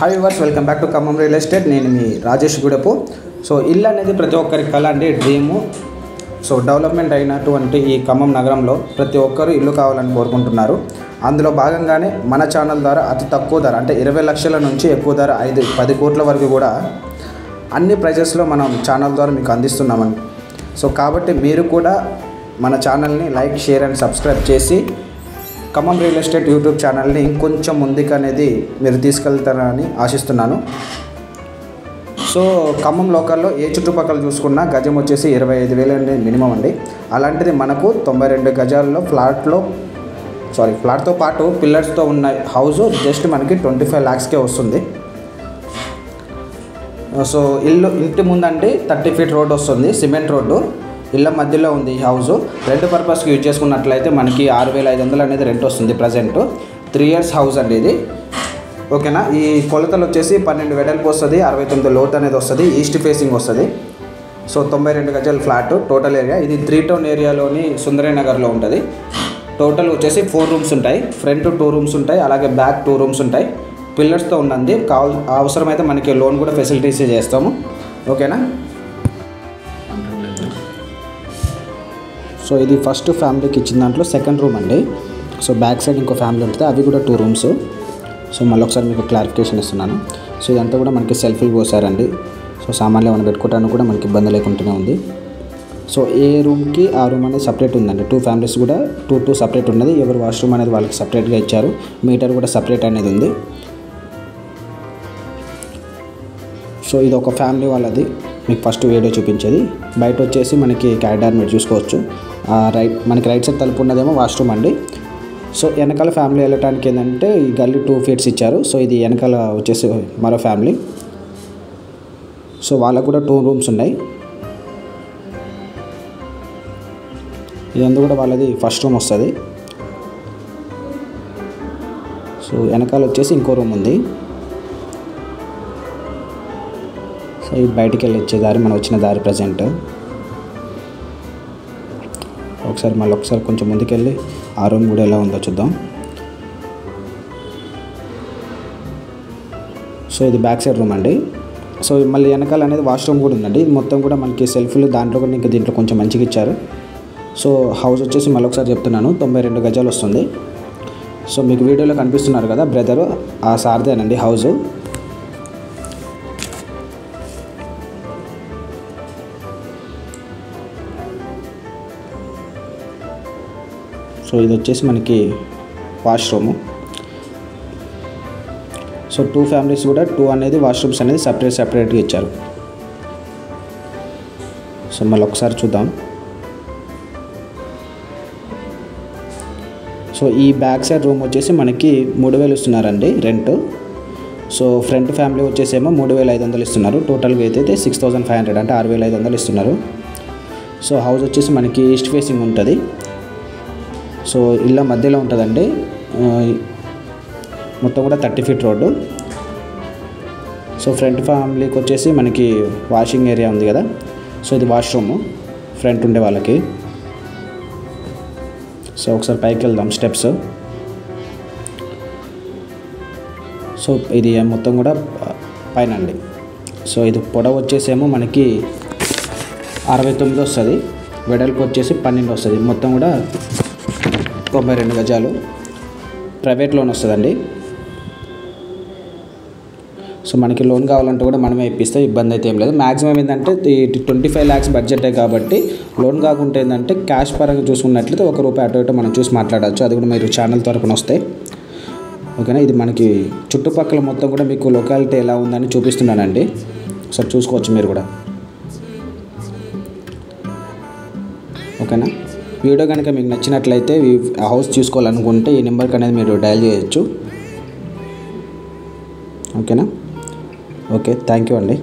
Hi viewers, welcome back to Khammam real estate. నేను మీ Rajesh Gudapu. So ఇల్లు అనేది ప్రతి ఒక్కరి కళ అండి, డ్రీము. సో డెవలప్మెంట్ అయినటువంటి ఈ ఖమ్మం నగరంలో ప్రతి ఒక్కరు ఇల్లు కావాలని కోరుకుంటున్నారు. అందులో భాగంగానే మన ఛానల్ ద్వారా అతి తక్కువ ధర అంటే 20 లక్షల నుంచి ఎక్కువ ధర 5-10 కోట్ల వరకు కూడా అన్ని ప్రైజెస్లో మనం ఛానల్ ద్వారా మీకు అందిస్తున్నామండి. సో కాబట్టి మీరు కూడా మన ఛానల్ని లైక్, షేర్ అండ్ సబ్స్క్రైబ్ చేసి ఖమ్మం రియల్ ఎస్టేట్ యూట్యూబ్ ఛానల్ని ఇంకొంచెం ముందుకు అనేది మీరు తీసుకెళ్తారని ఆశిస్తున్నాను. సో ఖమ్మం లోకల్లో ఏ చుట్టుపక్కల చూసుకున్నా గజం వచ్చేసి 25,000 మినిమం అండి. అలాంటిది మనకు 92 గజాల్లో ఫ్లాట్తో పాటు పిల్లర్స్తో ఉన్న హౌస్ జస్ట్ మనకి 25 lakhsకే వస్తుంది. సో ఇంటి ముందండి 30 feet రోడ్ వస్తుంది, సిమెంట్ రోడ్డు. ఇళ్ళ మధ్యలో ఉంది ఈ హౌస్. రెంట్ పర్పస్కి యూజ్ చేసుకున్నట్లయితే మనకి 6,500 అనేది రెంట్ వస్తుంది. ప్రజెంట్ 3 years హౌస్ అండి ఇది. ఓకేనా. ఈ కొలతలు వచ్చేసి 12 వెడల్పు వస్తుంది, 69 లోతు అనేది వస్తుంది, ఈస్ట్ ఫేసింగ్ వస్తుంది. సో 92 గజాల ఫ్లాట్ టోటల్ ఏరియా. ఇది 3 town ఏరియాలోని సుందరయ్య నగర్లో ఉంటుంది. టోటల్ వచ్చేసి 4 rooms ఉంటాయి. ఫ్రంట్ 2 rooms ఉంటాయి, అలాగే బ్యాక్ 2 rooms ఉంటాయి. పిల్లర్స్తో ఉన్నది. అవసరమైతే మనకి లోన్ కూడా ఫెసిలిటీస్ చేస్తాము. ఓకేనా. సో ఇది ఫస్ట్ ఫ్యామిలీకి ఇచ్చిన దాంట్లో సెకండ్ రూమ్ అండి. సో బ్యాక్ సైడ్ ఇంకో ఫ్యామిలీ ఉంటుంది, అవి కూడా 2 rooms. సో మళ్ళీ ఒకసారి మీకు క్లారిఫికేషన్ ఇస్తున్నాను. సో ఇదంతా కూడా మనకి సెల్ఫీలు పోసారండి. సో సామాన్లు ఏమైనా పెట్టుకోవడానికి కూడా మనకి ఇబ్బంది లేకుండానే ఉంది. సో ఏ రూమ్కి ఆ రూమ్ అనేది సపరేట్ ఉందండి. 2 families కూడా 2 సపరేట్ ఉన్నది. ఎవరు వాష్రూమ్ అనేది వాళ్ళకి సపరేట్గా ఇచ్చారు. మీటర్ కూడా సపరేట్ అనేది ఉంది. సో ఇది ఒక ఫ్యామిలీ వాళ్ళది మీకు ఫస్ట్ వీడియో చూపించేది. బయట వచ్చేసి మనకి క్యారిడార్ మీరు చూసుకోవచ్చు. మనకి రైట్ సైడ్ తలుపు ఉన్నదేమో వాష్రూమ్ అండి. సో వెనకాల ఫ్యామిలీ వెళ్ళటానికి ఏంటంటే ఈ గల్లీ 2 feet ఇచ్చారు. సో ఇది వెనకాల వచ్చేసి మరో ఫ్యామిలీ. సో వాళ్ళకు కూడా 2 rooms ఉన్నాయి. ఇదంతా కూడా వాళ్ళది ఫస్ట్ రూమ్ వస్తుంది. సో వెనకాల వచ్చేసి ఇంకో రూమ్ ఉంది. సో ఇది బయటికి వెళ్ళి వచ్చే దారి, మనం వచ్చిన దారి ప్రజెంట్. ఒకసారి కొంచెం ముందుకెళ్ళి ఆ రూమ్ కూడా ఎలా ఉందో చూద్దాం. సో ఇది బ్యాక్ సైడ్ రూమ్ అండి. సో మళ్ళీ వెనకాల అనేది వాష్రూమ్ కూడా ఉందండి. ఇది మొత్తం కూడా మనకి సెల్ఫ్లు దాంట్లో కూడా ఇంకా దీంట్లో కొంచెం మంచిగా ఇచ్చారు. సో హౌస్ వచ్చేసి మళ్ళీ ఒకసారి చెప్తున్నాను, 92 గజాలు వస్తుంది. సో మీకు వీడియోలో కనిపిస్తున్నారు కదా బ్రదరు, ఆ సార్దేనండి హౌజు. సో ఇది వచ్చేసి మనకి వాష్రూము. సో 2 families కూడా 2 అనేది వాష్రూమ్స్ అనేది సపరేట్గా ఇచ్చారు. సో మళ్ళీ ఒకసారి చూద్దాం. సో ఈ బ్యాక్ సైడ్ రూమ్ వచ్చేసి మనకి 3,000 ఇస్తున్నారండి రెంట్. సో ఫ్రంట్ ఫ్యామిలీ వచ్చేసేమో 3,500 ఇస్తున్నారు. టోటల్గా అయితే 6,500 అంటే 6,500 ఇస్తున్నారు. సో హౌస్ వచ్చేసి మనకి ఈస్ట్ ఫేసింగ్ ఉంటుంది. సో ఇళ్ళ మధ్యలో ఉంటుందండి. మొత్తం కూడా 30 feet రోడ్డు. సో ఫ్రంట్ ఫ్యామిలీకి వచ్చేసి మనకి వాషింగ్ ఏరియా ఉంది కదా. సో ఇది వాష్రూము ఫ్రంట్ ఉండే వాళ్ళకి. సో ఒకసారి పైకి వెళ్దాం స్టెప్స్. సో ఇది మొత్తం కూడా పైన అండి. సో ఇది పొడవు వచ్చేసేమో మనకి 69 వస్తుంది, వెడల్పు వచ్చేసి 12 వస్తుంది. మొత్తం కూడా 92 గజాలు. ప్రైవేట్ లోన్ వస్తుందండి. సో మనకి లోన్ కావాలంటే కూడా మనమే ఇప్పిస్తే ఇబ్బంది అయితే ఏం లేదు. మ్యాక్సిమం ఏంటంటే 25 lakhs బడ్జెటే కాబట్టి లోన్ కాకుండా ఏంటంటే క్యాష్ పరంగా చూసుకున్నట్లయితే ₹1 అటు ఇటు మనం చూసి మాట్లాడవచ్చు. అది కూడా మీరు ఛానల్ తరపున వస్తాయి. ఓకేనా. ఇది మనకి చుట్టుపక్కల మొత్తం కూడా మీకు లొకాలిటీ ఎలా ఉందని చూపిస్తున్నానండి. సో చూసుకోవచ్చు మీరు కూడా. ఓకేనా. వీడియో కనుక మీకు నచ్చినట్లయితే ఈ హౌస్ చూసుకోవాలనుకుంటే ఈ నెంబర్కి అనేది మీరు డయల్ చేయొచ్చు. ఓకేనా. ఓకే, థ్యాంక్ యూ అండి.